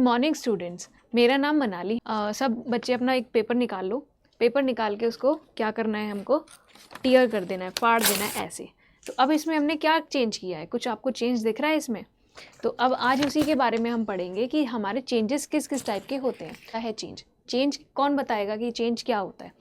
Morning students, मेरा नाम मनाली। सब बच्चे अपना एक पेपर निकाल लो। पेपर निकाल के उसको क्या करना है, हमको टीयर कर देना है, फाड़ देना है ऐसे। तो अब इसमें हमने क्या चेंज किया है, कुछ आपको चेंज दिख रहा है इसमें? तो अब आज उसी के बारे में हम पढ़ेंगे कि हमारे चेंजेस किस किस टाइप के होते हैं। क्या है चेंज? चेंज कौन बताएगा कि चेंज क्या होता है?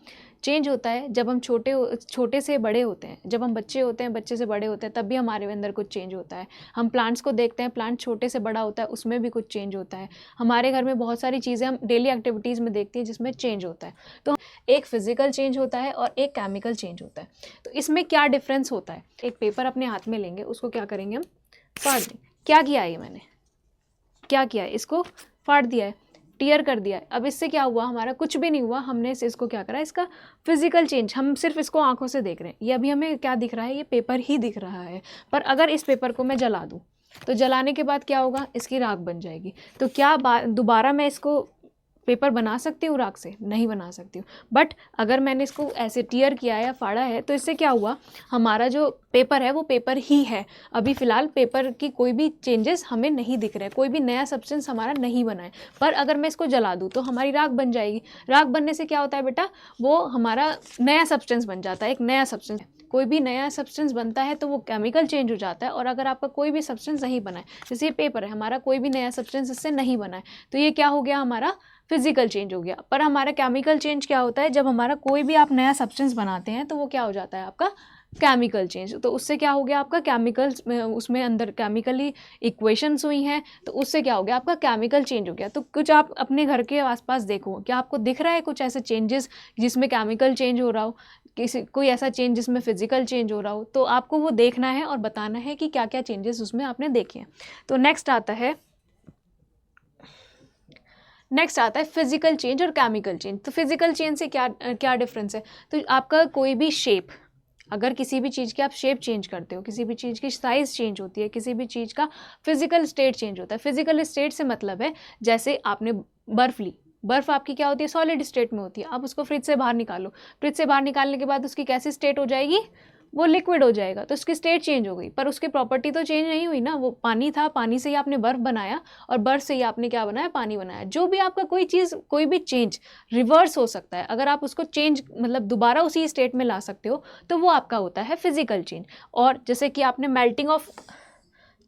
चेंज होता है जब हम छोटे से बड़े होते हैं, जब हम बच्चे होते हैं, बच्चे से बड़े होते हैं, तब भी हमारे अंदर कुछ चेंज होता है। हम प्लांट्स को देखते हैं, प्लांट छोटे से बड़ा होता है, उसमें भी कुछ चेंज होता है। हमारे घर में बहुत सारी चीज़ें हम डेली एक्टिविटीज़ में देखते हैं जिसमें चेंज होता है। तो एक फिजिकल चेंज होता है और एक केमिकल चेंज होता है। तो इसमें क्या डिफरेंस होता है? एक पेपर अपने हाथ में लेंगे, उसको क्या करेंगे, हम फाड़ देंगे। क्या किया है, ये मैंने क्या किया है, इसको फाड़ दिया है, टीयर कर दिया है। अब इससे क्या हुआ? हमारा कुछ भी नहीं हुआ, हमने इसको क्या करा, इसका फिजिकल चेंज। हम सिर्फ इसको आंखों से देख रहे हैं। ये अभी हमें क्या दिख रहा है, ये पेपर ही दिख रहा है। पर अगर इस पेपर को मैं जला दूं तो जलाने के बाद क्या होगा, इसकी राख बन जाएगी। तो क्या दोबारा मैं इसको पेपर बना सकती हूँ राख से? नहीं बना सकती हूँ। बट अगर मैंने इसको ऐसे टीयर किया है या फाड़ा है तो इससे क्या हुआ, हमारा जो पेपर है वो पेपर ही है। अभी फ़िलहाल पेपर की कोई भी चेंजेस हमें नहीं दिख रहे, कोई भी नया सब्सटेंस हमारा नहीं बना है। पर अगर मैं इसको जला दूँ तो हमारी राख बन जाएगी। राख बनने से क्या होता है बेटा, वो हमारा नया सब्सटेंस बन जाता है, एक नया सब्सटेंस। कोई भी नया सब्सटेंस बनता है तो वो केमिकल चेंज हो जाता है। और अगर आपका कोई भी सब्सटेंस नहीं बना है, जैसे ये पेपर है, हमारा कोई भी नया सब्सटेंस इससे नहीं बना है, तो ये क्या हो गया, हमारा फिजिकल चेंज हो गया। पर हमारा केमिकल चेंज क्या होता है, जब हमारा कोई भी आप नया सब्सटेंस बनाते हैं तो वो क्या हो जाता है, आपका केमिकल चेंज। तो उससे क्या हो गया, आपका केमिकल्स में, उसमें अंदर केमिकली इक्वेशंस हुई हैं, तो उससे क्या हो गया, आपका केमिकल चेंज हो गया। तो कुछ आप अपने घर के आसपास देखो, क्या आपको दिख रहा है कुछ ऐसे चेंजेस जिसमें केमिकल चेंज हो रहा हो, कोई ऐसा चेंज जिसमें फिजिकल चेंज हो रहा हो? तो आपको वो देखना है और बताना है कि क्या क्या चेंजेस उसमें आपने देखे हैं। तो नेक्स्ट आता है फिजिकल चेंज और केमिकल चेंज। तो फिजिकल चेंज से क्या क्या डिफरेंस है? तो आपका कोई भी शेप, अगर किसी भी चीज़ की आप शेप चेंज करते हो, किसी भी चीज़ की साइज़ चेंज होती है, किसी भी चीज़ का फिजिकल स्टेट चेंज होता है। फिजिकल स्टेट से मतलब है, जैसे आपने बर्फ़ ली, बर्फ़ आपकी क्या होती है, सॉलिड स्टेट में होती है। आप उसको फ्रिज से बाहर निकालो, फ्रिज से बाहर निकालने के बाद उसकी कैसी स्टेट हो जाएगी, वो लिक्विड हो जाएगा। तो उसकी स्टेट चेंज हो गई, पर उसकी प्रॉपर्टी तो चेंज नहीं हुई ना। वो पानी था, पानी से ही आपने बर्फ़ बनाया, और बर्फ़ से ही आपने क्या बनाया, पानी बनाया। जो भी आपका कोई चीज़, कोई भी चेंज रिवर्स हो सकता है। अगर आप उसको चेंज मतलब दोबारा उसी स्टेट में ला सकते हो तो वो आपका होता है फिजिकल चेंज। और जैसे कि आपने मेल्टिंग ऑफ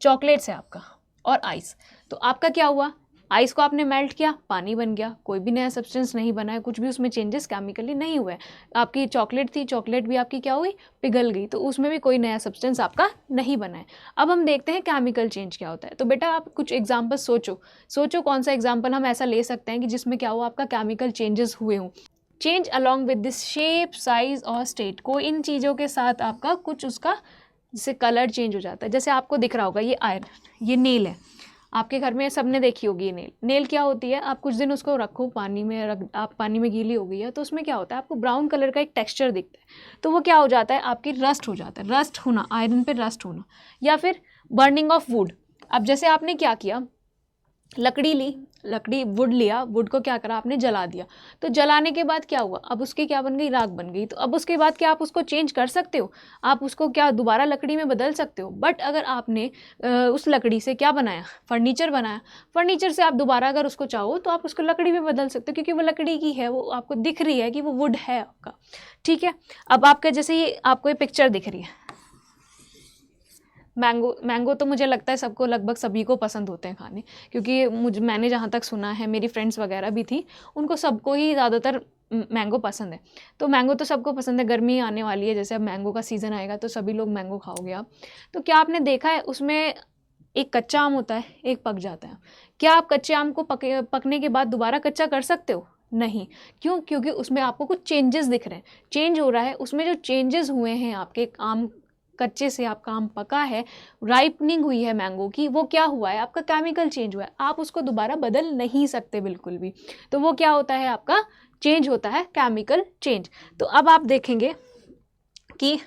चॉकलेट्स है आपका और आइस, तो आपका क्या हुआ, आइस को आपने मेल्ट किया, पानी बन गया, कोई भी नया सब्सटेंस नहीं बना है, कुछ भी उसमें चेंजेस केमिकली नहीं हुए। आपकी चॉकलेट थी, चॉकलेट भी आपकी क्या हुई, पिघल गई, तो उसमें भी कोई नया सब्सटेंस आपका नहीं बना है। अब हम देखते हैं केमिकल चेंज क्या होता है। तो बेटा आप कुछ एग्जाम्पल सोचो कौन सा एग्जाम्पल हम ऐसा ले सकते हैं कि जिसमें क्या हुआ, आपका केमिकल चेंजेस हुए हों। Change along with this shape, size और स्टेट। कोई इन चीज़ों के साथ आपका कुछ उसका, जैसे कलर चेंज हो जाता है। जैसे आपको दिख रहा होगा ये आयरन, ये नेल है, आपके घर में सबने देखी होगी ये नेल क्या होती है, आप कुछ दिन उसको रखो पानी में, आप पानी में गीली हो गई है तो उसमें क्या होता है, आपको ब्राउन कलर का एक टेक्सचर दिखता है। तो वो क्या हो जाता है, आपकी रस्ट हो जाता है, रस्ट होना, आयरन पे रस्ट होना। या फिर बर्निंग ऑफ वुड। अब जैसे आपने क्या किया, लकड़ी वुड लिया, वुड को क्या करा, आपने जला दिया। तो जलाने के बाद क्या हुआ, अब उसकी क्या बन गई, राख बन गई। तो अब उसके बाद क्या आप उसको चेंज कर सकते हो, आप उसको क्या दोबारा लकड़ी में बदल सकते हो। बट अगर आपने उस लकड़ी से क्या बनाया, फर्नीचर बनाया, फर्नीचर से आप दोबारा अगर उसको चाहो तो आप उसको लकड़ी में बदल सकते हो, क्योंकि वो लकड़ी की है, वो आपको दिख रही है कि वो वुड है आपका। ठीक है, अब आपका जैसे ये आपको ये पिक्चर दिख रही है, मैंगो तो मुझे लगता है सबको, लगभग सभी को पसंद होते हैं खाने, क्योंकि मैंने जहाँ तक सुना है, मेरी फ्रेंड्स वगैरह भी थी, उनको सबको ही ज़्यादातर मैंगो पसंद है। तो मैंगो तो सबको पसंद है, गर्मी आने वाली है, जैसे अब मैंगो का सीज़न आएगा तो सभी लोग मैंगो खाओगे आप। तो क्या आपने देखा है, उसमें एक कच्चा आम होता है, एक पक जाता है। क्या आप कच्चे आम को पकने के बाद दोबारा कच्चा कर सकते हो? नहीं। क्यों? क्योंकि उसमें आपको कुछ चेंजेस दिख रहे हैं, चेंज हो रहा है उसमें। जो चेंजेस हुए हैं आपके आम, कच्चे से आपका आम पका है, राइपनिंग हुई है मैंगो की, वो क्या हुआ है, आपका केमिकल चेंज हुआ है। आप उसको दोबारा बदल नहीं सकते बिल्कुल भी। तो वो क्या होता है, आपका चेंज होता है, केमिकल चेंज। तो अब आप देखेंगे कि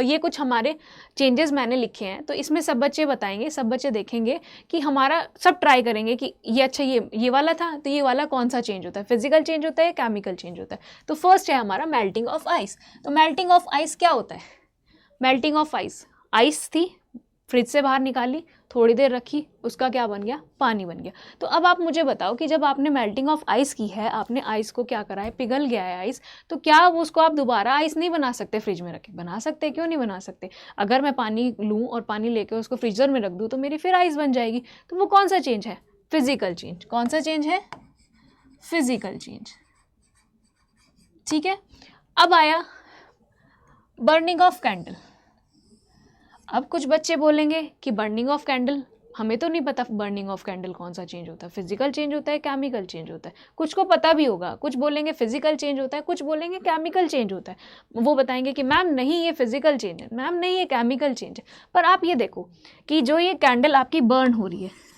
ये कुछ हमारे चेंजेस मैंने लिखे हैं, तो इसमें सब बच्चे बताएंगे, सब बच्चे देखेंगे कि हमारा, सब ट्राई करेंगे कि ये अच्छा, ये वाला था, तो ये वाला कौन सा चेंज होता है, फिजिकल चेंज होता है, केमिकल चेंज होता है। तो फर्स्ट है हमारा मेल्टिंग ऑफ आइस। तो मेल्टिंग ऑफ आइस क्या होता है, मेल्टिंग ऑफ आइस, आइस थी, फ्रिज से बाहर निकाली, थोड़ी देर रखी, उसका क्या बन गया, पानी बन गया। तो अब आप मुझे बताओ कि जब आपने मेल्टिंग ऑफ आइस की है, आपने आइस को क्या करा है, पिघल गया है आइस, तो क्या वो उसको आप दोबारा आइस नहीं बना सकते फ्रिज में रखे? बना सकते, क्यों नहीं बना सकते? अगर मैं पानी लूँ और पानी लेके उसको फ्रीजर में रख दूँ तो मेरी फिर आइस बन जाएगी। तो वो कौन सा चेंज है? Physical change. कौन सा चेंज है? Physical change. ठीक है। अब आया बर्निंग ऑफ कैंडल। अब कुछ बच्चे बोलेंगे कि बर्निंग ऑफ कैंडल, हमें तो नहीं पता बर्निंग ऑफ कैंडल कौन सा चेंज होता है, फिजिकल चेंज होता है, केमिकल चेंज होता है। कुछ को पता भी होगा, कुछ बोलेंगे फिजिकल चेंज होता है, कुछ बोलेंगे केमिकल चेंज होता है। वो बताएंगे कि मैम नहीं ये फिजिकल चेंज है, मैम नहीं ये केमिकल चेंज है। पर आप ये देखो कि जो ये कैंडल आपकी बर्न हो रही है,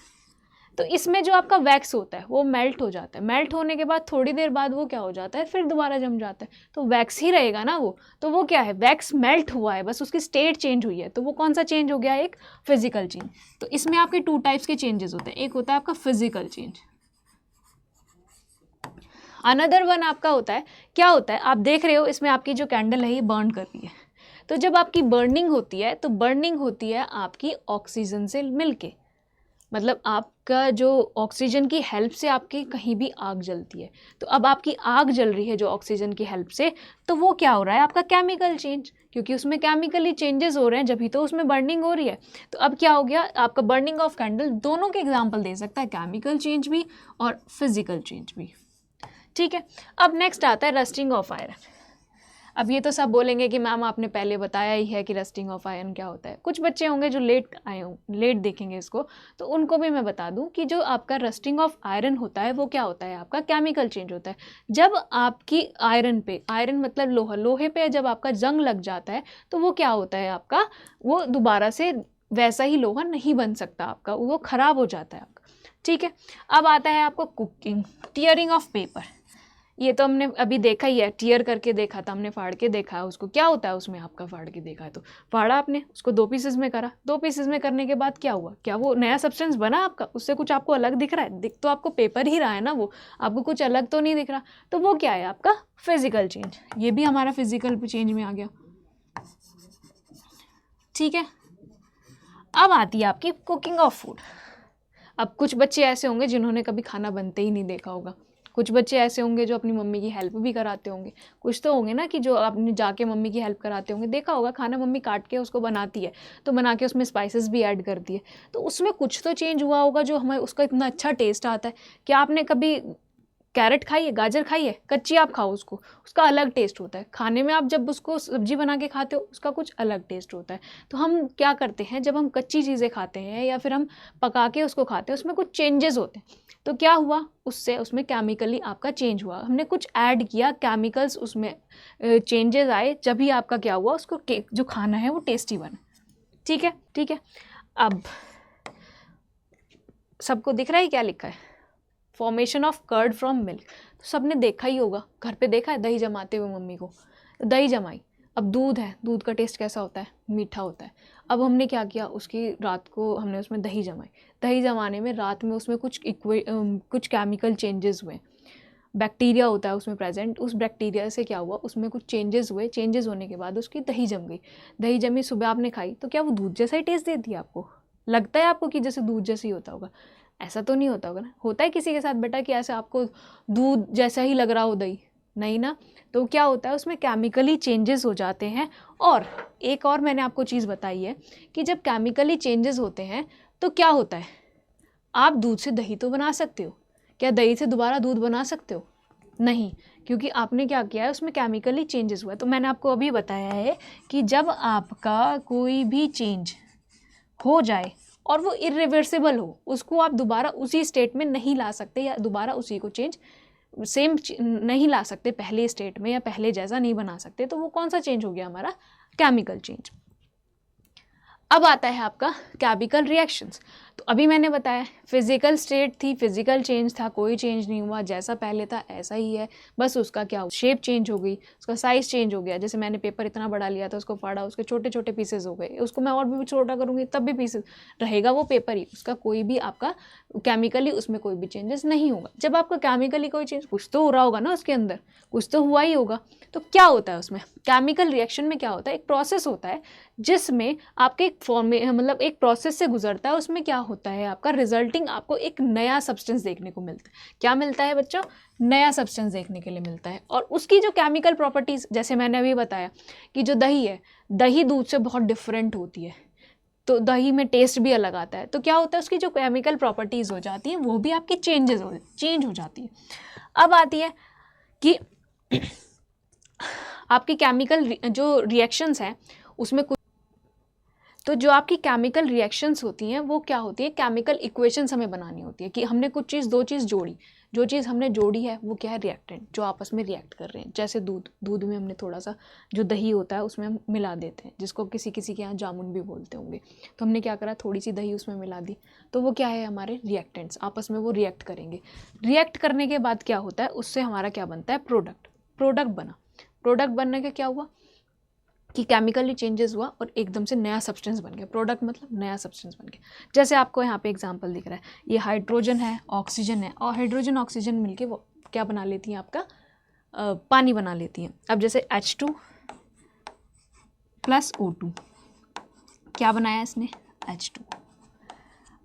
तो इसमें जो आपका वैक्स होता है वो मेल्ट हो जाता है। मेल्ट होने के बाद थोड़ी देर बाद वो क्या हो जाता है, फिर दोबारा जम जाता है। तो वैक्स ही रहेगा ना वो। तो वो क्या है, वैक्स मेल्ट हुआ है, बस उसकी स्टेट चेंज हुई है। तो वो कौन सा चेंज हो गया, एक फिजिकल चेंज। तो इसमें आपके 2 टाइप्स के चेंजेस होते हैं। एक होता है आपका फिजिकल चेंज, अनदर वन आपका होता है, क्या होता है, आप देख रहे हो इसमें आपकी जो कैंडल है ये बर्न कर रही है। तो जब आपकी बर्निंग होती है तो बर्निंग होती है आपकी ऑक्सीजन से मिलके, मतलब आपका जो ऑक्सीजन की हेल्प से आपकी कहीं भी आग जलती है। तो अब आपकी आग जल रही है जो ऑक्सीजन की हेल्प से, तो वो क्या हो रहा है, आपका केमिकल चेंज, क्योंकि उसमें केमिकली चेंजेस हो रहे हैं, जब ही तो उसमें बर्निंग हो रही है। तो अब क्या हो गया, आपका बर्निंग ऑफ कैंडल दोनों के एग्जाम्पल दे सकता है, केमिकल चेंज भी और फिजिकल चेंज भी। ठीक है। अब नेक्स्ट आता है रस्टिंग ऑफ आयरन। अब ये तो सब बोलेंगे कि मैम आपने पहले बताया ही है कि रस्टिंग ऑफ आयरन क्या होता है। कुछ बच्चे होंगे जो लेट आए हों, लेट देखेंगे इसको, तो उनको भी मैं बता दूं कि जो आपका रस्टिंग ऑफ आयरन होता है वो क्या होता है, आपका केमिकल चेंज होता है। जब आपकी आयरन पे, आयरन मतलब लोहा, लोहे पे जब आपका जंग लग जाता है तो वो क्या होता है आपका, वो दोबारा से वैसा ही लोहा नहीं बन सकता आपका, वो ख़राब हो जाता है आपका। ठीक है। अब आता है आपको कुकिंग, टीयरिंग ऑफ पेपर। ये तो हमने अभी देखा ही है, टीयर करके देखा था हमने, फाड़ के देखा है उसको, क्या होता है उसमें आपका, फाड़ के देखा है तो फाड़ा आपने उसको 2 पीसेस में करा, 2 पीसेस में करने के बाद क्या हुआ, क्या वो नया सब्सटेंस बना आपका, उससे कुछ आपको अलग दिख रहा है? दिख तो आपको पेपर ही रहा है ना, वो आपको कुछ अलग तो नहीं दिख रहा। तो वो क्या है आपका फिजिकल चेंज। ये भी हमारा फिजिकल चेंज में आ गया। ठीक है। अब आती है आपकी कुकिंग ऑफ फूड। अब कुछ बच्चे ऐसे होंगे जिन्होंने कभी खाना बनते ही नहीं देखा होगा, कुछ बच्चे ऐसे होंगे जो अपनी मम्मी की हेल्प भी कराते होंगे, कुछ तो होंगे ना कि जो आपने जाके मम्मी की हेल्प कराते होंगे, देखा होगा खाना मम्मी काट के उसको बनाती है, तो बना के उसमें स्पाइसेस भी ऐड करती है, तो उसमें कुछ तो चेंज हुआ होगा जो हमें उसका इतना अच्छा टेस्ट आता है। क्या आपने कभी कैरेट खाई है, गाजर खाई है, कच्ची आप खाओ उसको, उसका अलग टेस्ट होता है। खाने में आप जब उसको सब्जी बना के खाते हो उसका कुछ अलग टेस्ट होता है। तो हम क्या करते हैं, जब हम कच्ची चीज़ें खाते हैं या फिर हम पका के उसको खाते हैं, उसमें कुछ चेंजेस होते हैं। तो क्या हुआ उससे, उसमें केमिकली आपका चेंज हुआ, हमने कुछ ऐड किया, केमिकल्स उसमें चेंजेस आए, जब ही आपका क्या हुआ, उसको जो खाना है वो टेस्टी बना। ठीक है। ठीक है। अब सबको दिख रहा है क्या लिखा है, formation of curd from milk. तो सबने देखा ही होगा, घर पे देखा है दही जमाते हुए मम्मी को, दही जमाई। अब दूध है, दूध का टेस्ट कैसा होता है, मीठा होता है। अब हमने क्या किया, उसकी रात को हमने उसमें दही जमाई, दही जमाने में रात में उसमें कुछ केमिकल चेंजेस हुए, बैक्टीरिया होता है उसमें प्रेजेंट, उस बैक्टीरिया से क्या हुआ, उसमें कुछ चेंजेस हुए, चेंजेस होने के बाद उसकी दही जम गई। दही जमी, सुबह आपने खाई, तो क्या वो दूध जैसा ही टेस्ट देती है आपको? लगता है आपको कि जैसे दूध जैसे ही होता होगा? ऐसा तो नहीं होता होगा ना। होता है किसी के साथ बेटा कि ऐसे आपको दूध जैसा ही लग रहा हो दही? नहीं ना। तो क्या होता है, उसमें केमिकली चेंजेस हो जाते हैं। और एक और मैंने आपको चीज़ बताई है कि जब केमिकली चेंजेस होते हैं तो क्या होता है, आप दूध से दही तो बना सकते हो, क्या दही से दोबारा दूध बना सकते हो? नहीं, क्योंकि आपने क्या किया है, उसमें केमिकली चेंजेस हुआ है। तो मैंने आपको अभी बताया है कि जब आपका कोई भी चेंज हो जाए और वो इरिवर्सिबल हो, उसको आप दोबारा उसी स्टेट में नहीं ला सकते, या दोबारा उसी को चेंज सेम नहीं ला सकते पहले स्टेट में, या पहले जैसा नहीं बना सकते, तो वो कौन सा चेंज हो गया हमारा, केमिकल चेंज। अब आता है आपका केमिकल रिएक्शंस। तो अभी मैंने बताया फिजिकल स्टेट थी, फिजिकल चेंज था, कोई चेंज नहीं हुआ, जैसा पहले था ऐसा ही है, बस उसका क्या शेप चेंज हो गई, उसका साइज़ चेंज हो गया। जैसे मैंने पेपर इतना बड़ा लिया था, उसको फाड़ा, उसके छोटे छोटे पीसेज हो गए, उसको मैं और भी छोटा करूँगी तब भी पीसेज रहेगा वो पेपर ही, उसका कोई भी आपका केमिकली उसमें कोई भी चेंजेस नहीं होगा। जब आपका केमिकली कोई चेंज, कुछ तो हो रहा होगा ना उसके अंदर, कुछ तो हुआ ही होगा। तो क्या होता है उसमें केमिकल रिएक्शन में, क्या होता है, एक प्रोसेस होता है जिसमें आपके एक मतलब एक प्रोसेस से गुजरता है, उसमें क्या होता है आपका रिजल्टिंग आपको एक नया सब्सटेंस देखने को मिलता है। क्या मिलता है बच्चों? नया सब्सटेंस देखने के लिए मिलता है। और उसकी जो केमिकल प्रॉपर्टीज, जैसे मैंने अभी बताया कि जो दही है, दही दूध से बहुत डिफरेंट होती है, तो दही में टेस्ट भी अलग आता है। तो क्या होता है, उसकी जो केमिकल प्रॉपर्टीज हो जाती हैं वो भी आपकी चेंज हो जाती है। अब आती है कि आपकी केमिकल जो रिएक्शंस हैं उसमें कुछ, तो जो आपकी केमिकल रिएक्शंस होती हैं वो क्या होती है, केमिकल इक्वेशंस हमें बनानी होती है कि हमने कुछ चीज़, दो चीज़ जोड़ी, जो चीज़ हमने जोड़ी है वो क्या है, रिएक्टेंट, जो आपस में रिएक्ट कर रहे हैं। जैसे दूध में हमने थोड़ा सा जो दही होता है उसमें हम मिला देते हैं, जिसको किसी किसी के यहाँ जामुन भी बोलते होंगे। तो हमने क्या करा, थोड़ी सी दही उसमें मिला दी, तो वो क्या है, हमारे रिएक्टेंट्स, आपस में वो रिएक्ट करेंगे। रिएक्ट करने के बाद क्या होता है, उससे हमारा क्या बनता है, प्रोडक्ट बना। प्रोडक्ट बनने का क्या हुआ कि केमिकली चेंजेस हुआ और एकदम से नया सब्सटेंस बन गया। प्रोडक्ट मतलब नया सब्सटेंस बन गया। जैसे आपको यहाँ पे एग्जांपल दिख रहा है, ये हाइड्रोजन है, ऑक्सीजन है, और हाइड्रोजन ऑक्सीजन मिलके वो क्या बना लेती हैं, आपका पानी बना लेती हैं। अब जैसे H2 + O2, क्या बनाया इसने, H2।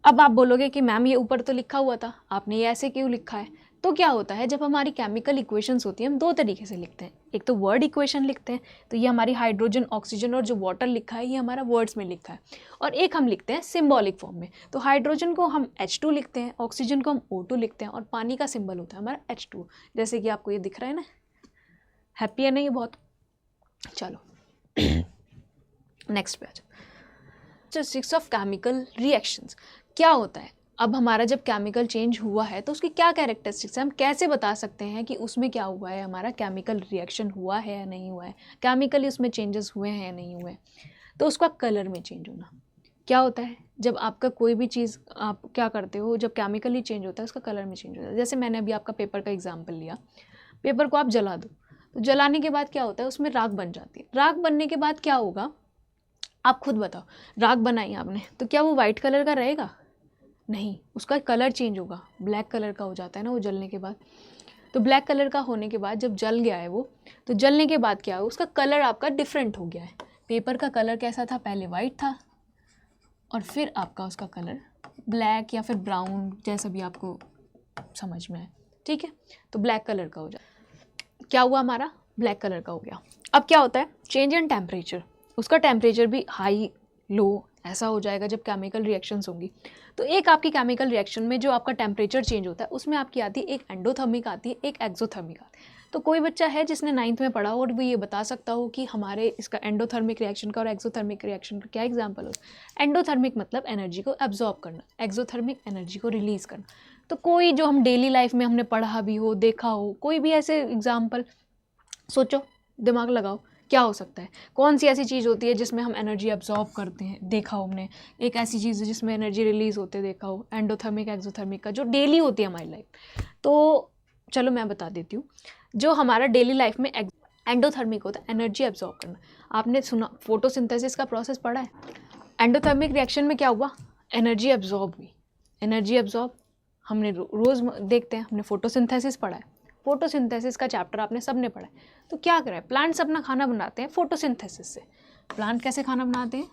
अब आप बोलोगे कि मैम ये ऊपर तो लिखा हुआ था, आपने ये ऐसे क्यों लिखा है? तो क्या होता है, जब हमारी केमिकल इक्वेशंस होती हैं हम दो तरीके से लिखते हैं। एक तो वर्ड इक्वेशन लिखते हैं, तो ये हमारी हाइड्रोजन, ऑक्सीजन और जो वाटर लिखा है ये हमारा वर्ड्स में लिखा है। और एक हम लिखते हैं सिंबॉलिक फॉर्म में। तो हाइड्रोजन को हम H2 लिखते हैं, ऑक्सीजन को हम O2 लिखते हैं, और पानी का सिंबल होता है हमारा H2, जैसे कि आपको ये दिख रहा है ना। हैप्पी है ना ये बहुत? चलो नेक्स्ट पे आ जाओ। 6 ऑफ केमिकल रिएक्शंस क्या होता है। अब हमारा जब केमिकल चेंज हुआ है तो उसकी क्या कैरेक्टरिस्टिक्स है, हम कैसे बता सकते हैं कि उसमें क्या हुआ है, हमारा केमिकल रिएक्शन हुआ है या नहीं हुआ है, केमिकली उसमें चेंजेस हुए हैं या नहीं हुए। तो उसका कलर में चेंज होना क्या होता है, जब आपका कोई भी चीज़ आप क्या करते हो, जब केमिकली चेंज होता है उसका कलर में चेंज होता है। जैसे मैंने अभी आपका पेपर का एग्जाम्पल लिया, पेपर को आप जला दो, तो जलाने के बाद क्या होता है, उसमें राख बन जाती है। राख बनने के बाद क्या होगा, आप खुद बताओ, राख बनाई आपने तो क्या वो वाइट कलर का रहेगा? नहीं, उसका कलर चेंज होगा, ब्लैक कलर का हो जाता है ना वो जलने के बाद। तो ब्लैक कलर का होने के बाद जब जल गया है वो, तो जलने के बाद क्या है, उसका कलर आपका डिफरेंट हो गया है। पेपर का कलर कैसा था, पहले वाइट था और फिर आपका उसका कलर ब्लैक या फिर ब्राउन, जैसा भी आपको समझ में आए, ठीक है। तो ब्लैक कलर का हो जाए, क्या हुआ हमारा, ब्लैक कलर का हो गया। अब क्या होता है, चेंज इन टेम्परेचर, उसका टेम्परेचर भी हाई लो ऐसा हो जाएगा जब केमिकल रिएक्शंस होंगी। तो एक आपकी केमिकल रिएक्शन में जो आपका टेम्परेचर चेंज होता है उसमें आपकी आती है एक एंडोथर्मिक आती है, एक एक्सोथर्मिक आती है। तो कोई बच्चा है जिसने 9th में पढ़ा हो और वो ये बता सकता हो कि हमारे इसका एंडोथर्मिक रिएक्शन का और एक्सोथर्मिक रिएक्शन का क्या एग्जाम्पल हो। एंडोथर्मिक मतलब एनर्जी को एब्जॉर्ब करना, एक्सोथर्मिक एनर्जी को रिलीज करना। तो कोई जो हम डेली लाइफ में हमने पढ़ा भी हो, देखा हो, कोई भी ऐसे एग्जाम्पल सोचो, दिमाग लगाओ, क्या हो सकता है, कौन सी ऐसी चीज़ होती है जिसमें हम एनर्जी एब्जॉर्ब करते हैं, देखा हो हमने। एक ऐसी चीज़ है जिसमें एनर्जी रिलीज होते देखा हो, एंडोथर्मिक एक्सोथर्मिक का जो डेली होती है हमारी लाइफ। तो चलो मैं बता देती हूँ, जो हमारा डेली लाइफ में एंडोथर्मिक होता है, एनर्जी एब्जॉर्ब करना। आपने सुना फोटोसिंथेसिस का प्रोसेस पढ़ा है। एंडोथर्मिक रिएक्शन में क्या हुआ, एनर्जी एब्जॉर्ब हुई। एनर्जी एब्जॉर्ब हमने रोज़ देखते हैं, हमने फोटोसिंथेसिस पढ़ा है, फोटोसिंथेसिस का चैप्टर आपने सब ने पढ़ा है। तो क्या करें, प्लांट्स अपना खाना बनाते हैं फोटोसिंथेसिस से। प्लांट कैसे खाना बनाते हैं,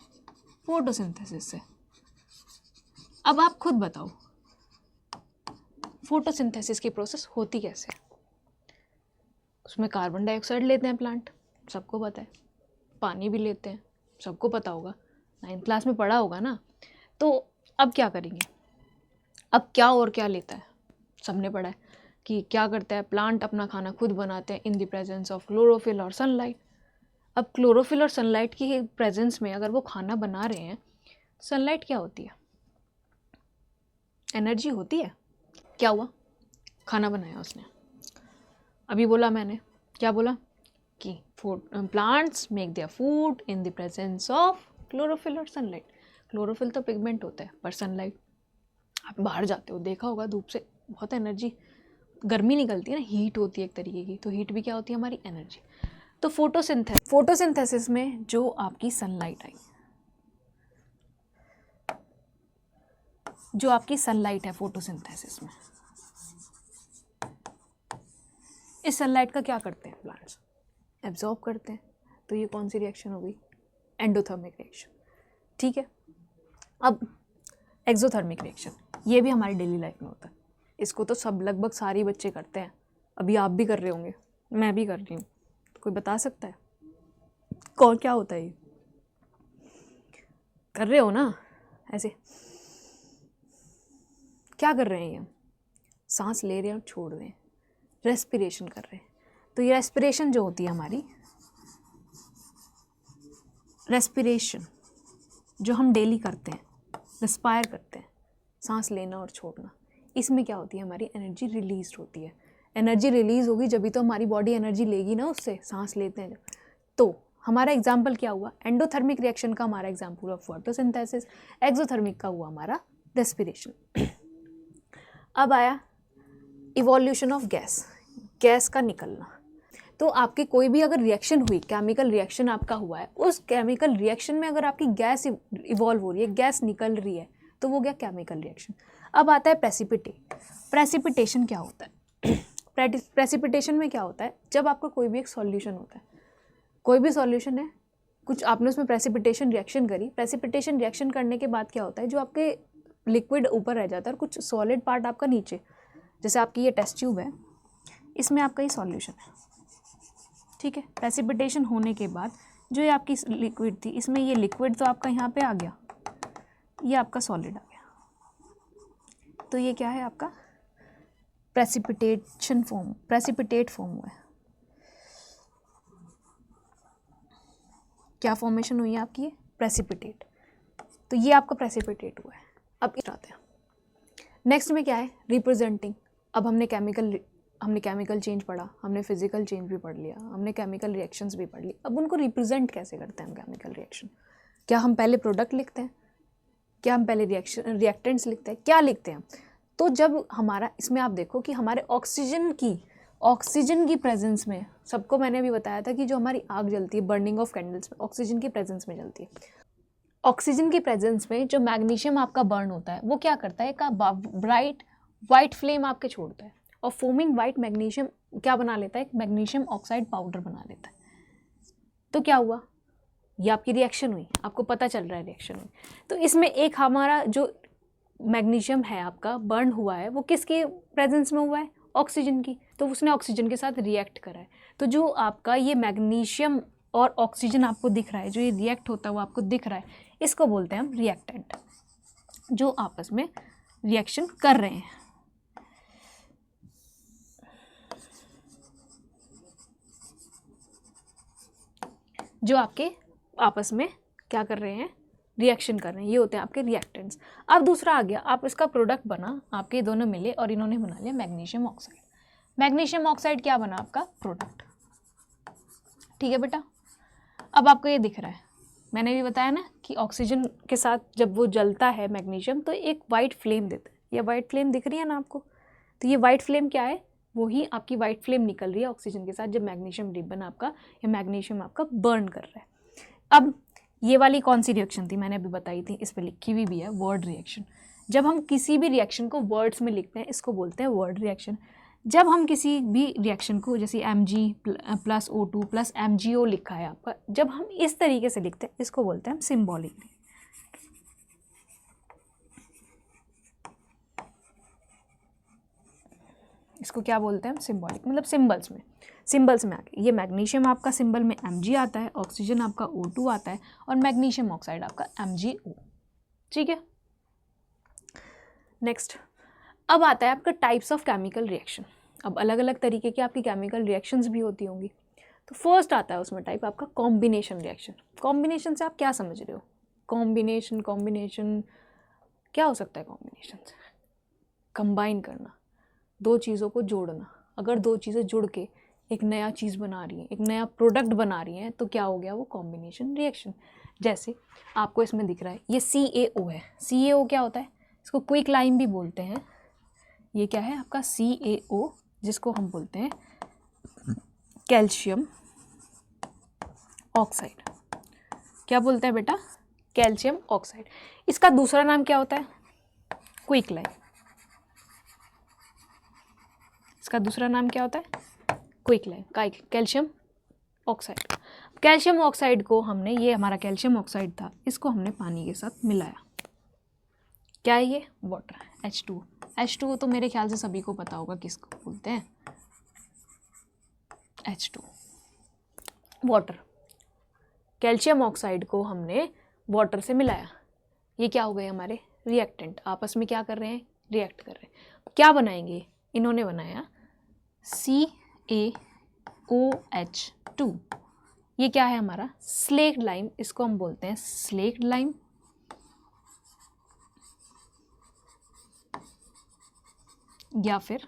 फोटोसिंथेसिस से। अब आप खुद बताओ फोटोसिंथेसिस की प्रोसेस होती कैसे। उसमें कार्बन डाइऑक्साइड लेते हैं प्लांट, सबको पता है, पानी भी लेते हैं, सबको पता होगा, 9th क्लास में पढ़ा होगा ना। तो अब क्या करेंगे, अब क्या और क्या लेता है, सबने पढ़ा है कि क्या करता है, प्लांट अपना खाना खुद बनाते हैं in the presence of chlorophyll और सनलाइट। अब क्लोरोफिल और सनलाइट की प्रेजेंस में अगर वो खाना बना रहे हैं, सनलाइट क्या होती है, एनर्जी होती है। क्या हुआ, खाना बनाया उसने, अभी बोला मैंने, क्या बोला कि plants make their food in the presence of chlorophyll और सनलाइट। क्लोरोफिल तो पिगमेंट होता है, पर सनलाइट आप बाहर जाते हो, देखा होगा धूप से बहुत एनर्जी, गर्मी निकलती है ना, हीट होती है एक तरीके की, तो हीट भी क्या होती है हमारी एनर्जी। तो फोटोसिंथेसिस में जो आपकी सनलाइट आई, जो आपकी सनलाइट है फोटोसिंथेसिस में, इस सनलाइट का क्या करते हैं प्लांट्स, एब्जॉर्ब करते हैं। तो ये कौन सी रिएक्शन हो गई, एंडोथर्मिक रिएक्शन। ठीक है, अब एक्सोथर्मिक रिएक्शन, ये भी हमारी डेली लाइफ में होता है, इसको तो सब लगभग सारे बच्चे करते हैं, अभी आप भी कर रहे होंगे, मैं भी कर रही हूँ। तो कोई बता सकता है कौन क्या होता है, ये कर रहे हो ना ऐसे, क्या कर रहे हैं ये, सांस ले रहे हैं और छोड़ रहे हैं, रेस्पिरेशन कर रहे हैं। तो ये रेस्पिरेशन जो होती है हमारी, रेस्पिरेशन जो हम डेली करते हैं, रेस्पायर करते हैं, सांस लेना और छोड़ना, इसमें क्या होती है हमारी एनर्जी रिलीज होती है। एनर्जी रिलीज होगी जब भी तो हमारी बॉडी एनर्जी लेगी ना उससे, सांस लेते हैं जब। तो हमारा एग्जाम्पल क्या हुआ, एंडोथर्मिक रिएक्शन का हमारा एग्जाम्पल हुआ फोटोसिंथेसिस, एक्सोथर्मिक का हुआ हमारा रेस्पिरेशन। अब आया इवोल्यूशन ऑफ गैस, गैस का निकलना। तो आपकी कोई भी अगर रिएक्शन हुई, केमिकल रिएक्शन आपका हुआ है, उस केमिकल रिएक्शन में अगर आपकी गैस इवॉल्व हो रही है, गैस निकल रही है, तो वो गया केमिकल रिएक्शन। अब आता है प्रेसिपिटेशन क्या होता है प्रेसिपिटेशन में क्या होता है, जब आपका कोई भी एक सॉल्यूशन होता है, कोई भी सॉल्यूशन है, कुछ आपने उसमें प्रेसिपिटेशन रिएक्शन करी, प्रेसिपिटेशन रिएक्शन करने के बाद क्या होता है, जो आपके लिक्विड ऊपर रह जाता है और कुछ सॉलिड पार्ट आपका नीचे, जैसे आपकी ये टेस्ट ट्यूब है, इसमें आपका ये सॉल्यूशन है। ठीक है, प्रेसिपिटेशन होने के बाद जो ये आपकी लिक्विड थी, इसमें ये लिक्विड तो आपका यहाँ पे आ गया, ये आपका सॉलिड आ गया, तो ये क्या है आपका प्रेसिपिटेट फॉर्म हुआ है। क्या फॉर्मेशन हुई है आपकी, ये प्रेसिपिटेट, तो ये आपका प्रेसिपिटेट हुआ है। अब आते हैं नेक्स्ट में क्या है, रिप्रेजेंटिंग। अब हमने केमिकल चेंज पढ़ा, हमने फिजिकल चेंज भी पढ़ लिया, हमने केमिकल रिएक्शंस भी पढ़ ली। अब उनको रिप्रेजेंट कैसे करते हैं हम केमिकल रिएक्शन, क्या हम पहले प्रोडक्ट लिखते हैं, क्या हम पहले रिएक्टेंट्स लिखते हैं, क्या लिखते हैं। तो जब हमारा इसमें आप देखो कि हमारे ऑक्सीजन की प्रेजेंस में, सबको मैंने अभी बताया था कि जो हमारी आग जलती है बर्निंग ऑफ कैंडल्स में, ऑक्सीजन की प्रेजेंस में जलती है। ऑक्सीजन की प्रेजेंस में जो मैग्नीशियम आपका बर्न होता है, वो क्या करता है, एक ब्राइट वाइट फ्लेम आपके छोड़ता है, और फोमिंग वाइट मैग्नीशियम क्या बना लेता है, एक मैग्नीशियम ऑक्साइड पाउडर बना लेता है। तो क्या हुआ, ये आपकी रिएक्शन हुई, आपको पता चल रहा है रिएक्शन हुई। तो इसमें एक हमारा जो मैग्नीशियम है आपका बर्न हुआ है, वो किसके प्रेजेंस में हुआ है, ऑक्सीजन की, तो उसने ऑक्सीजन के साथ रिएक्ट करा है। तो जो आपका ये मैग्नीशियम और ऑक्सीजन आपको दिख रहा है, जो ये रिएक्ट होता है वो आपको दिख रहा है, इसको बोलते हैं हम रिएक्टेंट, जो आपस में रिएक्शन कर रहे हैं। जो आपके आपस में क्या कर रहे हैं, रिएक्शन कर रहे हैं, ये होते हैं आपके रिएक्टेंट्स। अब दूसरा आ गया, आप इसका प्रोडक्ट बना, आपके दोनों मिले और इन्होंने बना लिया मैग्नीशियम ऑक्साइड। मैग्नीशियम ऑक्साइड क्या बना आपका, प्रोडक्ट। ठीक है बेटा, अब आपको ये दिख रहा है, मैंने भी बताया ना कि ऑक्सीजन के साथ जब वो जलता है मैग्नीशियम, तो एक वाइट फ्लेम देता है। ये वाइट फ्लेम दिख रही है ना आपको, तो ये वाइट फ्लेम क्या है, वही आपकी वाइट फ्लेम निकल रही है ऑक्सीजन के साथ, जब मैग्नीशियम रिबन आपका या मैग्नीशियम आपका बर्न कर रहा है। अब ये वाली कौन सी रिएक्शन थी, मैंने अभी बताई थी, इस पर लिखी हुई भी है वर्ड रिएक्शन। जब हम किसी भी रिएक्शन को वर्ड्स में लिखते हैं, इसको बोलते हैं वर्ड रिएक्शन। जब हम किसी भी रिएक्शन को, जैसे Mg + O2 + MgO लिखा है आपका, जब हम इस तरीके से लिखते हैं, इसको बोलते हैं हम सिम्बॉलिक। इसको क्या बोलते हैं हम, सिम्बॉलिक, मतलब सिंबल्स में आके। ये मैग्नीशियम आपका सिंबल में Mg आता है, ऑक्सीजन आपका O2 आता है, और मैग्नीशियम ऑक्साइड आपका MgO। ठीक है, नेक्स्ट अब आता है आपका टाइप्स ऑफ केमिकल रिएक्शन। अब अलग अलग तरीके की आपकी केमिकल रिएक्शंस भी होती होंगी। तो फर्स्ट आता है उसमें टाइप आपका कॉम्बिनेशन रिएक्शन। कॉम्बिनेशन से आप क्या समझ रहे हो, कॉम्बिनेशन क्या हो सकता है, कॉम्बिनेशन से कंबाइन करना, दो चीज़ों को जोड़ना। अगर दो चीज़ें जुड़ के एक नया चीज़ बना रही हैं, एक नया प्रोडक्ट बना रही हैं, तो क्या हो गया, वो कॉम्बिनेशन रिएक्शन। जैसे आपको इसमें दिख रहा है ये CaO है। CaO क्या होता है, इसको क्विक लाइम भी बोलते हैं। ये क्या है आपका CaO, जिसको हम बोलते हैं कैल्शियम ऑक्साइड। क्या बोलते हैं बेटा? Calcium oxide. इसका दूसरा नाम क्या होता है? Quick lime. इसका दूसरा नाम क्या होता है? Quick lime, calcium oxide. Calcium oxide को हमने, ये हमारा कैल्शियम ऑक्साइड था, इसको हमने पानी के साथ मिलाया। क्या है ये? Water, H2। H2 तो मेरे ख्याल से सभी को पता होगा किसको बोलते हैं, H2, वाटर। कैल्शियम ऑक्साइड को हमने वाटर से मिलाया। ये क्या हो गए हमारे रिएक्टेंट, आपस में क्या कर रहे हैं? रिएक्ट कर रहे हैं। क्या बनाएंगे? इन्होंने बनाया CaOH2। ये क्या है हमारा? स्लेक्ड लाइम, इसको हम बोलते हैं स्लेक्ड लाइम। या फिर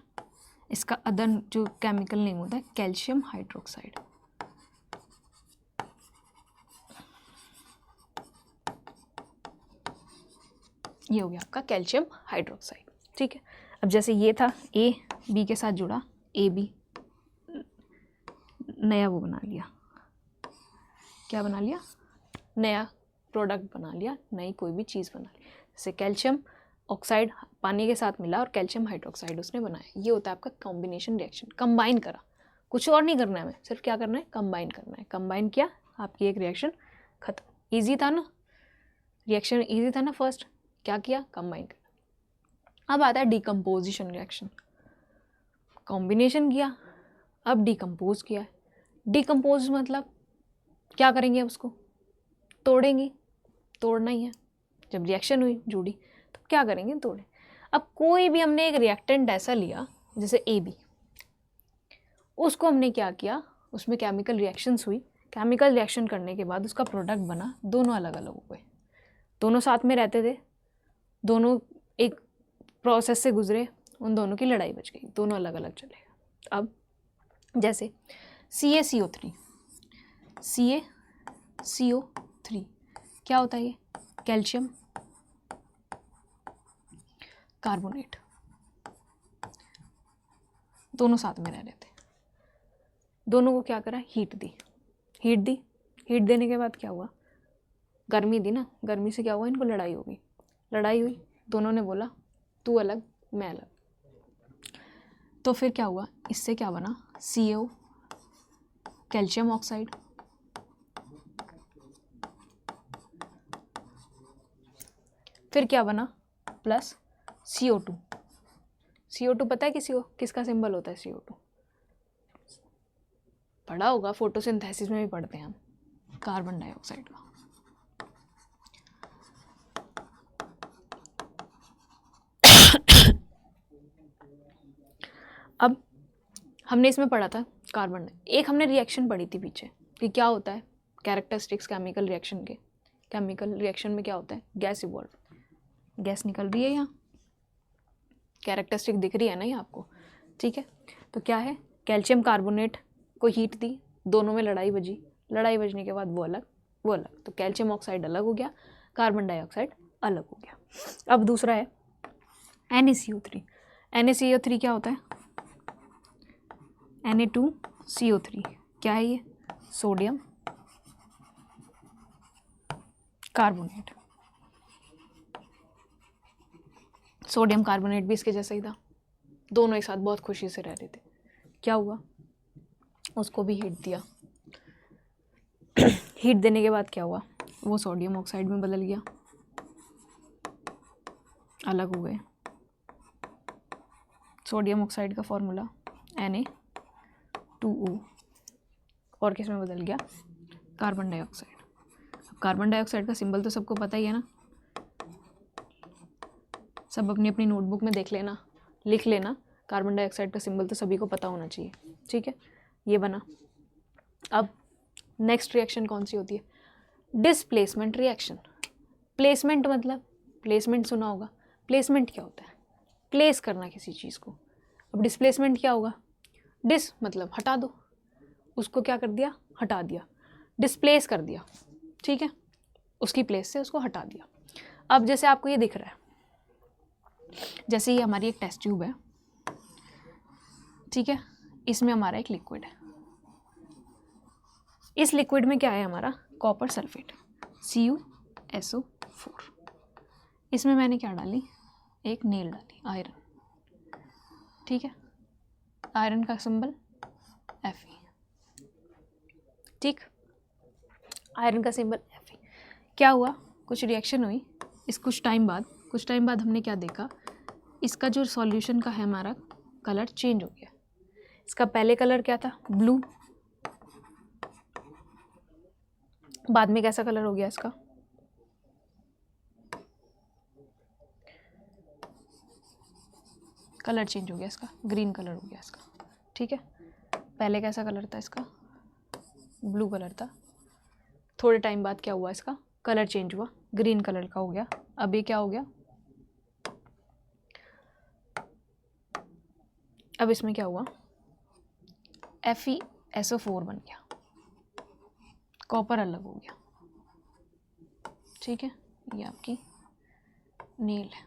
इसका अदर जो केमिकल नेम होता है कैल्शियम हाइड्रोक्साइड। ये हो गया आपका कैल्शियम हाइड्रोक्साइड। ठीक है, अब जैसे ये था A B के साथ जुड़ा, AB नया वो बना लिया, क्या बना लिया? नया प्रोडक्ट बना लिया, नई कोई भी चीज़ बना ली। जैसे कैल्शियम ऑक्साइड पानी के साथ मिला और कैल्शियम हाइड्रोक्साइड उसने बनाया। ये होता है आपका कॉम्बिनेशन रिएक्शन। कंबाइन करा, कुछ और नहीं करना है, हमें सिर्फ क्या करना है? कंबाइन करना है। कंबाइन किया, आपकी एक रिएक्शन खत्म। ईजी था ना, रिएक्शन ईजी था ना। फर्स्ट क्या किया? कंबाइन किया। अब आता है डिकम्पोजिशन रिएक्शन। कॉम्बिनेशन किया, अब डिकम्पोज किया है। डिकम्पोज मतलब क्या करेंगे? उसको तोड़ेंगे, तोड़ना ही है। जब रिएक्शन हुई, जुड़ी, तो क्या करेंगे? तोड़े। अब कोई भी हमने एक रिएक्टेंट ऐसा लिया जैसे AB, उसको हमने क्या किया? उसमें केमिकल रिएक्शंस हुई। केमिकल रिएक्शन करने के बाद उसका प्रोडक्ट बना, दोनों अलग अलग हो गए। दोनों साथ में रहते थे, दोनों एक प्रोसेस से गुजरे, उन दोनों की लड़ाई बच गई, दोनों अलग अलग चले। अब जैसे CaCO3, CaCO3 क्या होता है? ये कैल्शियम कार्बोनेट, दोनों साथ में रह रहे थे। दोनों को क्या करा? हीट दी। हीट देने के बाद क्या हुआ? गर्मी दी ना, गर्मी से क्या हुआ? इनको लड़ाई हो गई। लड़ाई हुई, दोनों ने बोला तू अलग मैं अलग। तो फिर क्या हुआ? इससे क्या बना? CO कैल्शियम ऑक्साइड, फिर क्या बना? Plus CO2। CO2 पता है किसका सिंबल होता है? CO2 पढ़ा होगा, फोटोसिंथेसिस में भी पढ़ते हैं हम, कार्बन डाइऑक्साइड का। अब हमने इसमें पढ़ा था कार्बन, एक हमने रिएक्शन पढ़ी थी पीछे कि क्या होता है कैरेक्टरिस्टिक्स केमिकल रिएक्शन के। केमिकल रिएक्शन में क्या होता है? गैस इवॉल्व, गैस निकल रही है, यहाँ कैरेक्टरिस्टिक दिख रही है ना ये आपको। ठीक है, तो क्या है? कैल्शियम कार्बोनेट को हीट दी, दोनों में लड़ाई बजी, लड़ाई बजने के बाद वो अलग। तो कैल्शियम ऑक्साइड अलग हो गया, कार्बन डाइऑक्साइड अलग हो गया। अब दूसरा है NaCO3। NaCO3 क्या होता है? Na2CO3 क्या है ये? Sodium carbonate. सोडियम कार्बोनेट भी इसके जैसा ही था, दोनों एक साथ बहुत खुशी से रह रहे थे। क्या हुआ? उसको भी हीट दिया। हीट देने के बाद क्या हुआ? वो सोडियम ऑक्साइड में बदल गया, अलग हो गए। सोडियम ऑक्साइड का फॉर्मूला Na2O, और किस में बदल गया? Carbon dioxide. कार्बन डाइऑक्साइड का सिंबल तो सबको पता ही है ना, सब अपनी अपनी नोटबुक में देख लेना, लिख लेना। कार्बन डाइऑक्साइड का सिंबल तो सभी को पता होना चाहिए। ठीक है, ये बना। अब नेक्स्ट रिएक्शन कौन सी होती है? Displacement reaction. प्लेसमेंट मतलब, प्लेसमेंट सुना होगा। प्लेसमेंट क्या होता है? प्लेस करना किसी चीज़ को। अब डिस्प्लेसमेंट क्या होगा? डिस मतलब हटा दो, उसको क्या कर दिया? हटा दिया, डिस्प्लेस कर दिया। ठीक है, उसकी प्लेस से उसको हटा दिया। अब जैसे आपको ये दिख रहा है, जैसे ये हमारी एक टेस्ट ट्यूब है, ठीक है, इसमें हमारा एक लिक्विड है। इस लिक्विड में क्या है हमारा, कॉपर सल्फेट CuSO4। इसमें मैंने क्या डाली, एक नेल डाली, आयरन, ठीक है, आयरन का सिंबल Fe, ठीक, आयरन का सिंबल Fe। क्या हुआ, कुछ रिएक्शन हुई, इस कुछ टाइम बाद हमने क्या देखा, इसका जो सॉल्यूशन का है हमारा कलर चेंज हो गया। इसका पहले कलर क्या था, ब्लू, बाद में कैसा कलर हो गया इसका, कलर चेंज हो गया इसका, ग्रीन कलर हो गया इसका, ठीक है। पहले कैसा कलर था इसका, ब्लू कलर था, थोड़े टाइम बाद क्या हुआ, इसका कलर चेंज हुआ, ग्रीन कलर का हो गया। अब ये क्या हो गया, अब इसमें क्या हुआ, FeSO4 बन गया, कॉपर अलग हो गया, ठीक है। ये आपकी नेल है,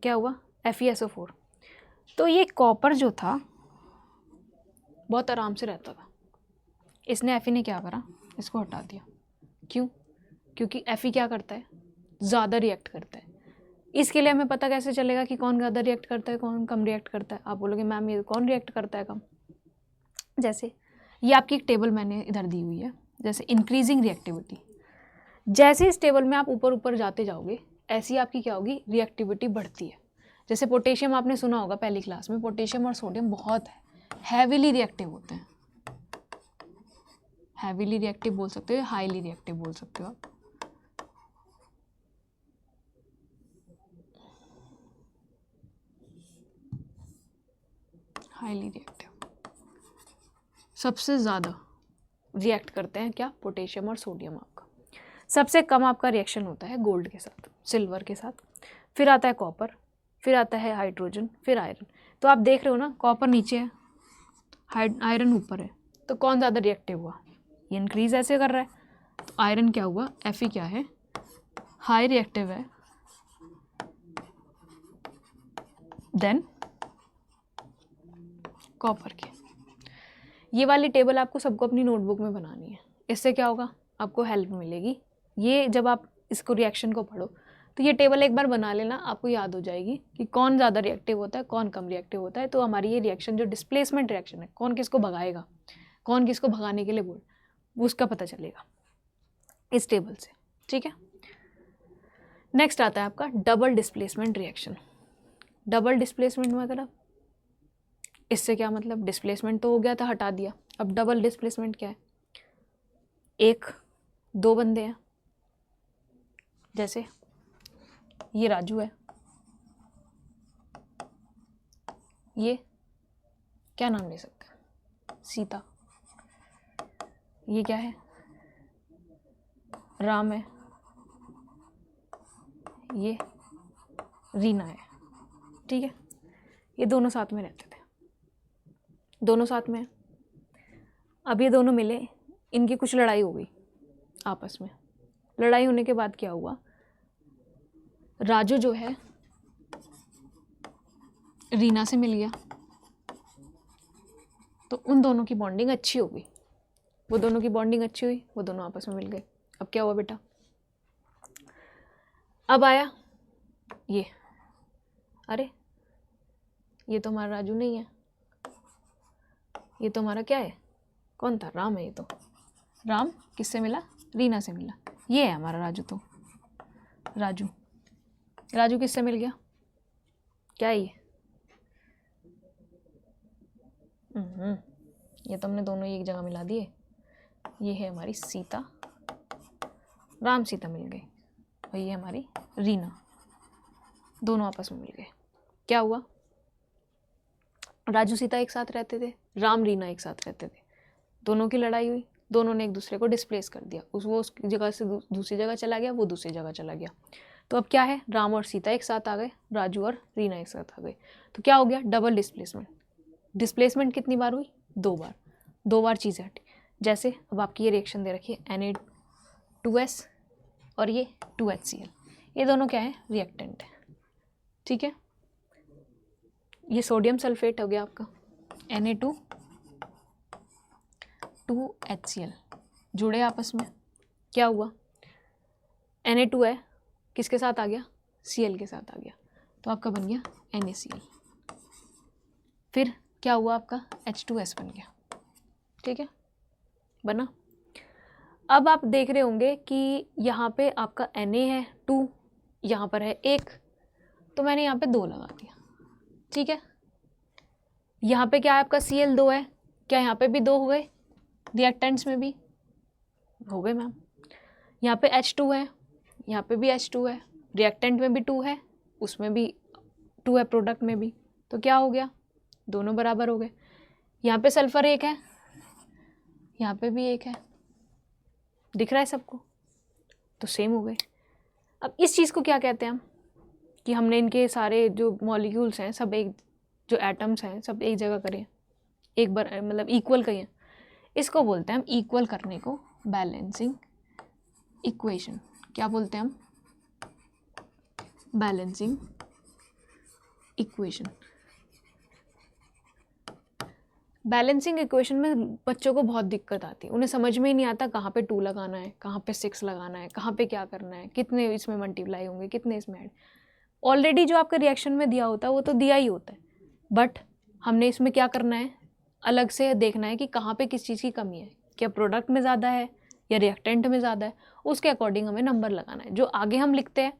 क्या हुआ, FeSO4। तो ये कॉपर जो था बहुत आराम से रहता था, इसने Fe ने क्या करा, इसको हटा दिया। क्यों, क्योंकि Fe क्या करता है, ज़्यादा रिएक्ट करता है। इसके लिए हमें पता कैसे चलेगा कि कौन ज़्यादा रिएक्ट करता है, कौन कम रिएक्ट करता है। आप बोलोगे मैम ये कौन रिएक्ट करता है कम, जैसे ये आपकी एक टेबल मैंने इधर दी हुई है, जैसे इंक्रीजिंग रिएक्टिविटी, जैसे इस टेबल में आप ऊपर ऊपर जाते जाओगे ऐसी आपकी क्या होगी, रिएक्टिविटी बढ़ती है। जैसे पोटेशियम आपने सुना होगा पहली क्लास में, पोटेशियम और सोडियम बहुत हैवीली रिएक्टिव होते हैं, हैवीली रिएक्टिव बोल सकते हो, हाईली रिएक्टिव बोल सकते हो आप। हाईली रिएक्टिव सबसे ज़्यादा रिएक्ट करते हैं क्या, पोटेशियम और सोडियम। आपका सबसे कम आपका रिएक्शन होता है गोल्ड के साथ, सिल्वर के साथ, फिर आता है कॉपर, फिर आता है हाइड्रोजन, फिर आयरन। तो आप देख रहे हो ना, कॉपर नीचे है, आयरन ऊपर है, तो कौन ज़्यादा रिएक्टिव हुआ, ये इंक्रीज ऐसे कर रहा है, तो आयरन क्या हुआ, Fe क्या है, हाई रिएक्टिव है, देन कॉपर की। ये वाली टेबल आपको सबको अपनी नोटबुक में बनानी है, इससे क्या होगा, आपको हेल्प मिलेगी। ये जब आप इसको रिएक्शन को पढ़ो तो ये टेबल एक बार बना लेना, आपको याद हो जाएगी कि कौन ज़्यादा रिएक्टिव होता है, कौन कम रिएक्टिव होता है। तो हमारी ये रिएक्शन जो डिस्प्लेसमेंट रिएक्शन है, कौन किसको भगाएगा, कौन किसको भगाने के लिए बोल, उसका पता चलेगा इस टेबल से, ठीक है। नेक्स्ट आता है आपका double displacement reaction. Double displacement मतलब, इससे क्या मतलब, डिस्प्लेसमेंट तो हो गया था, हटा दिया, अब डबल डिस्प्लेसमेंट क्या है, एक दो बंदे हैं, जैसे ये राजू है, ये क्या नाम ले सकते हैं, सीता, ये क्या है, राम है, ये रीना है, ठीक है। ये दोनों साथ में रहते थे, दोनों साथ में। अब ये दोनों मिले, इनकी कुछ लड़ाई हो गई आपस में, लड़ाई होने के बाद क्या हुआ, राजू जो है रीना से मिल गया, तो उन दोनों की बॉन्डिंग अच्छी हो गई, वो दोनों की बॉन्डिंग अच्छी हुई, वो दोनों आपस में मिल गए। अब क्या हुआ बेटा, अब आया ये, अरे ये तो हमारा राजू नहीं है, ये तो हमारा क्या है, कौन था, राम है। ये तो राम किससे मिला, रीना से मिला, ये है हमारा राजू। तो राजू, राजू किससे मिल गया, क्या है ये तो हमने दोनों एक जगह मिला दिए। ये है हमारी सीता, राम सीता मिल गई, और ये हमारी रीना, दोनों आपस में मिल गए। क्या हुआ, राजू सीता एक साथ रहते थे, राम रीना एक साथ रहते थे, दोनों की लड़ाई हुई, दोनों ने एक दूसरे को डिस्प्लेस कर दिया, वो उस जगह से दूसरी जगह चला गया, वो दूसरी जगह चला गया। तो अब क्या है, राम और सीता एक साथ आ गए, राजू और रीना एक साथ आ गए, तो क्या हो गया, डबल डिस्प्लेसमेंट। डिस्प्लेसमेंट कितनी बार हुई, दो बार, दो बार चीज़ें हटी। जैसे अब आपकी ये रिएक्शन दे रखी है Na2S और ये 2HCl, ये दोनों क्या है, रिएक्टेंट है, ठीक है, ये सोडियम सल्फेट हो गया आपका Na2 2HCl, जुड़े आपस में, क्या हुआ, Na2 है, किसके साथ आ गया, Cl के साथ आ गया, तो आपका बन गया NaCl। फिर क्या हुआ, आपका H2S बन गया। ठीक है, बना। अब आप देख रहे होंगे कि यहाँ पे आपका Na है 2, यहाँ पर है 1, तो मैंने यहाँ पे 2 लगा दिया। ठीक है, यहाँ पे क्या है, आपका Cl 2 है, क्या यहाँ पे भी 2 हो गए, रिएक्टेंट्स में भी हो गए मैम। यहाँ पे H2 है, यहाँ पे भी H2 है, रिएक्टेंट में भी 2 है, उसमें भी 2 है, प्रोडक्ट में भी, तो क्या हो गया, दोनों बराबर हो गए। यहाँ पे सल्फर 1 है, यहाँ पे भी 1 है, दिख रहा है सबको, तो सेम हो गए। अब इस चीज़ को क्या कहते हैं हम, कि हमने इनके सारे जो मॉलिक्यूल्स हैं सब एक, जो एटम्स हैं सब एक जगह करें, एक बार मतलब इक्वल करें, इसको बोलते हैं हम इक्वल करने को बैलेंसिंग इक्वेशन। क्या बोलते हैं हम, बैलेंसिंग इक्वेशन। बैलेंसिंग इक्वेशन में बच्चों को बहुत दिक्कत आती है, उन्हें समझ में ही नहीं आता कहाँ पे 2 लगाना है, कहाँ पे 6 लगाना है, कहाँ पे क्या करना है, कितने इसमें मल्टीप्लाई होंगे, कितने इसमें ऐड। ऑलरेडी जो आपके रिएक्शन में दिया होता है वो तो दिया ही होता है, बट हमने इसमें क्या करना है, अलग से देखना है कि कहाँ पे किस चीज़ की कमी है, क्या प्रोडक्ट में ज़्यादा है या रिएक्टेंट में ज़्यादा है, उसके अकॉर्डिंग हमें नंबर लगाना है। जो आगे हम लिखते हैं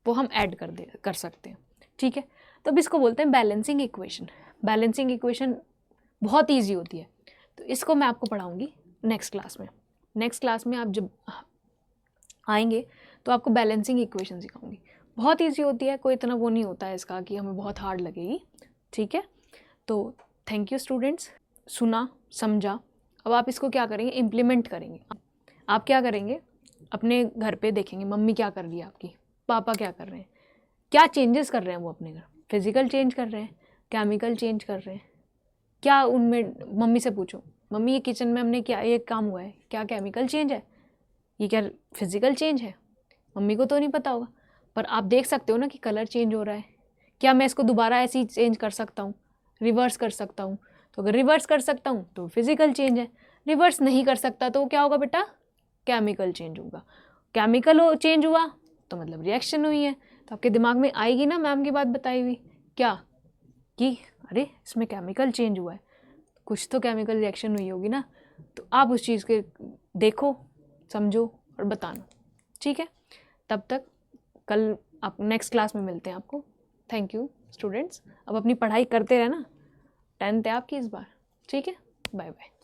वो हम ऐड कर सकते हैं। ठीक है, तो अब इसको बोलते हैं बैलेंसिंग इक्वेशन। बैलेंसिंग इक्वेशन बहुत ईजी होती है, तो इसको मैं आपको पढ़ाऊँगी नेक्स्ट क्लास में। नेक्स्ट क्लास में आप जब आएंगे तो आपको बैलेंसिंग इक्वेशन सिखाऊंगी। बहुत ईजी होती है, कोई इतना वो नहीं होता है इसका कि हमें बहुत हार्ड लगेगी। ठीक है, तो थैंक यू स्टूडेंट्स, सुना समझा। अब आप इसको क्या करेंगे, इम्प्लीमेंट करेंगे। आप क्या करेंगे, अपने घर पे देखेंगे मम्मी क्या कर रही है आपकी, पापा क्या कर रहे हैं, क्या चेंजेस कर रहे हैं वो अपने घर, फिजिकल चेंज कर रहे हैं, केमिकल चेंज कर रहे हैं, क्या उनमें, मम्मी से पूछो, मम्मी ये किचन में हमने क्या ये काम हुआ है, क्या केमिकल चेंज है, ये क्या फिजिकल चेंज है, मम्मी को तो नहीं पता होगा, पर आप देख सकते हो ना कि कलर चेंज हो रहा है, क्या मैं इसको दोबारा ऐसे ही चेंज कर सकता हूँ, रिवर्स कर सकता हूँ, तो अगर रिवर्स कर सकता हूँ तो फिजिकल चेंज है, रिवर्स नहीं कर सकता तो क्या होगा बेटा, केमिकल चेंज होगा। केमिकल चेंज हुआ तो मतलब रिएक्शन हुई है, तो आपके दिमाग में आएगी ना मैम की बात बताई हुई, क्या कि अरे इसमें केमिकल चेंज हुआ है, कुछ तो केमिकल रिएक्शन हुई होगी ना, तो आप उस चीज़ के देखो, समझो और बताना। ठीक है, तब तक कल आप नेक्स्ट क्लास में मिलते हैं आपको। थैंक यू स्टूडेंट्स, अब अपनी पढ़ाई करते रहना, 10th है आपकी इस बार। ठीक है, बाय बाय।